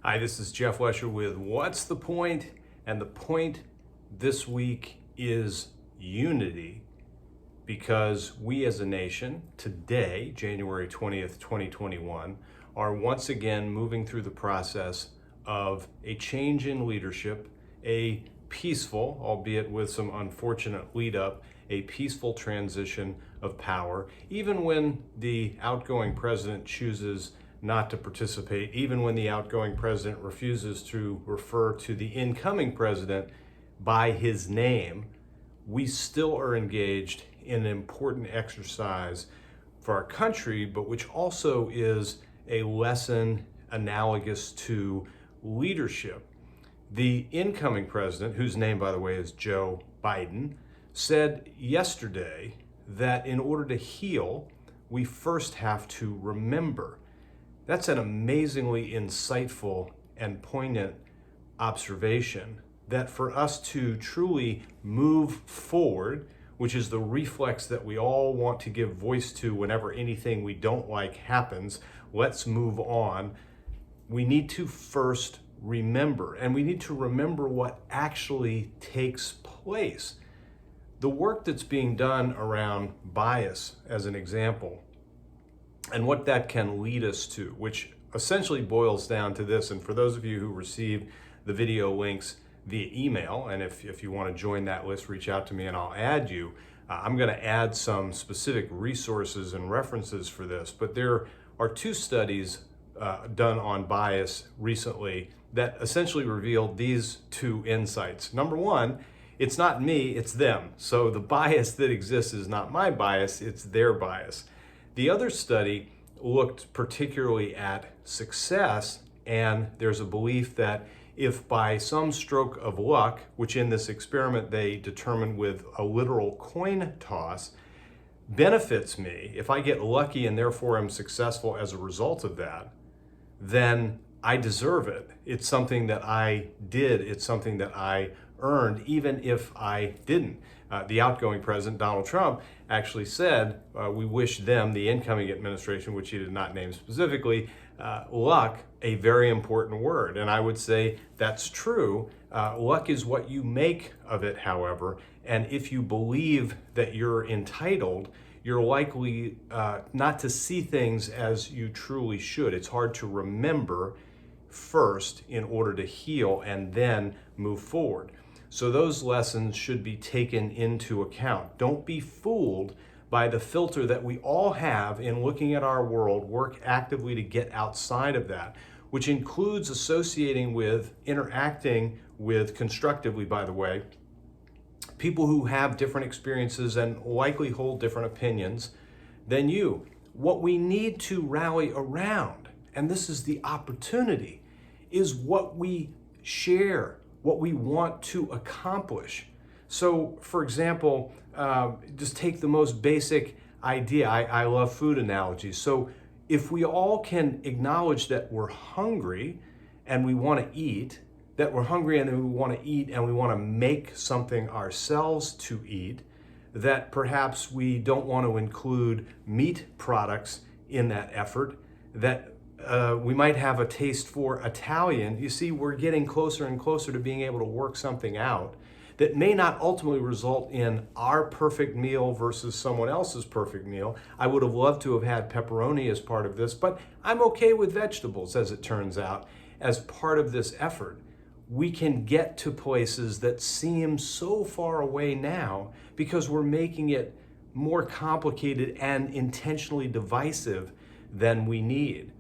Hi, this is Jeff Lesher with What's the Point? And the point this week is unity, because we as a nation today, January 20th, 2021, are once again moving through the process of a change in leadership, a peaceful, albeit with some unfortunate lead up, a peaceful transition of power, even when the outgoing president chooses not to participate, even when the outgoing president refuses to refer to the incoming president by his name. We still are engaged in an important exercise for our country, but which also is a lesson analogous to leadership. The incoming president, whose name, by the way, is Joe Biden, said yesterday that in order to heal, we first have to remember. That's an amazingly insightful and poignant observation, that for us to truly move forward, which is the reflex that we all want to give voice to whenever anything we don't like happens, let's move on, we need to first remember, and we need to remember what actually takes place. The work that's being done around bias, as an example, and what that can lead us to, which essentially boils down to this. And for those of you who received the video links via email, and if you want to join that list, reach out to me and I'll add you. I'm going to add some specific resources and references for this, but there are two studies done on bias recently that essentially revealed these two insights. Number one, it's not me, it's them. So the bias that exists is not my bias, it's their bias. The other study looked particularly at success, and there's a belief that if by some stroke of luck, which in this experiment they determined with a literal coin toss, benefits me, if I get lucky and therefore am successful as a result of that, then I deserve it. It's something that I did, it's something that I earned, even if I didn't. The outgoing president, Donald Trump, actually said, we wish them, the incoming administration, which he did not name specifically, luck, a very important word. And I would say that's true. Luck is what you make of it, however. And if you believe that you're entitled, you're likely not to see things as you truly should. It's hard to remember first in order to heal and then move forward. So those lessons should be taken into account. Don't be fooled by the filter that we all have in looking at our world. Work actively to get outside of that, which includes associating with, interacting with, constructively, by the way, people who have different experiences and likely hold different opinions than you. What we need to rally around, and this is the opportunity, is what we share, what we want to accomplish. So, for example, just take the most basic idea. I love food analogies. So if we all can acknowledge that we're hungry and we want to eat, that we're hungry and we want to eat and we want to make something ourselves to eat, that perhaps we don't want to include meat products in that effort, that we might have a taste for Italian. You see, we're getting closer and closer to being able to work something out that may not ultimately result in our perfect meal versus someone else's perfect meal. I would have loved to have had pepperoni as part of this, but I'm okay with vegetables, as it turns out, as part of this effort. We can get to places that seem so far away now because we're making it more complicated and intentionally divisive than we need.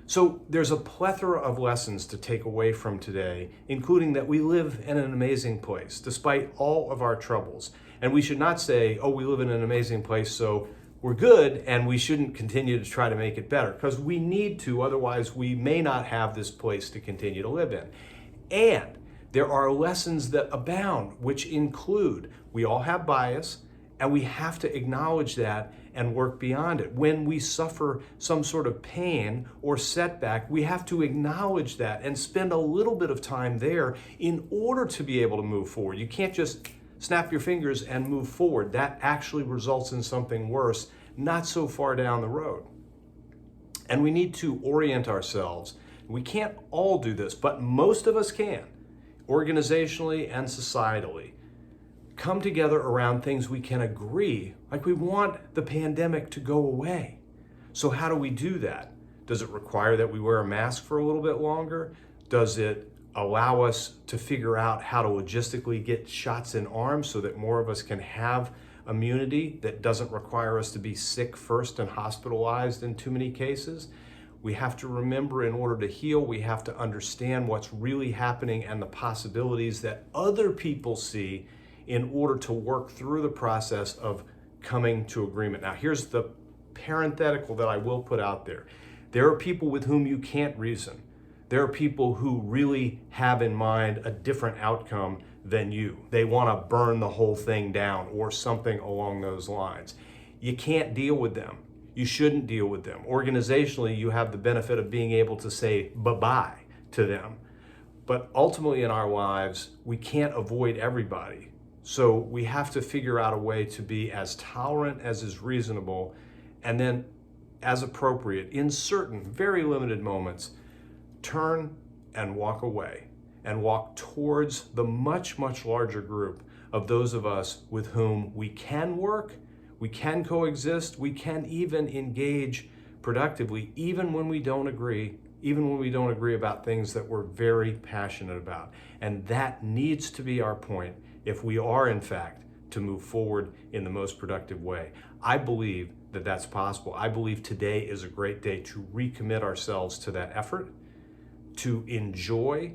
So there's a plethora of lessons to take away from today, including that we live in an amazing place, despite all of our troubles. And we should not say, oh, we live in an amazing place, so we're good, and we shouldn't continue to try to make it better, because we need to, otherwise we may not have this place to continue to live in. And there are lessons that abound, which include, we all have bias, and we have to acknowledge that and work beyond it. When we suffer some sort of pain or setback, we have to acknowledge that and spend a little bit of time there in order to be able to move forward. You can't just snap your fingers and move forward. That actually results in something worse, not so far down the road. And we need to orient ourselves We can't all do this, but most of us can, organizationally and societally. Come together around things we can agree, like we want the pandemic to go away. So how do we do that? Does it require that we wear a mask for a little bit longer? Does it allow us to figure out how to logistically get shots in arms so that more of us can have immunity that doesn't require us to be sick first and hospitalized in too many cases? We have to remember, in order to heal, we have to understand what's really happening and the possibilities that other people see in order to work through the process of coming to agreement. Now, here's the parenthetical that I will put out there. There are people with whom you can't reason. There are people who really have in mind a different outcome than you. They want to burn the whole thing down or something along those lines. You can't deal with them. You shouldn't deal with them. Organizationally, you have the benefit of being able to say bye-bye to them. But ultimately in our lives, we can't avoid everybody. So we have to figure out a way to be as tolerant as is reasonable, and then as appropriate, in certain very limited moments, turn and walk away and walk towards the much, much larger group of those of us with whom we can work, we can coexist, we can even engage productively, even when we don't agree, about things that we're very passionate about. And that needs to be our point if we are, in fact, to move forward in the most productive way. I believe that that's possible. I believe today is a great day to recommit ourselves to that effort, to enjoy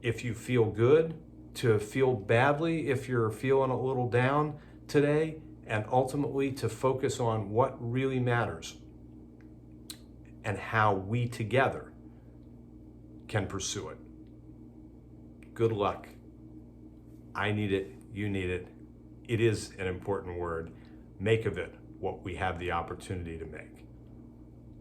if you feel good, to feel badly if you're feeling a little down today, and ultimately to focus on what really matters and how we together can pursue it. Good luck. I need it, you need it. It is an important word. Make of it what we have the opportunity to make.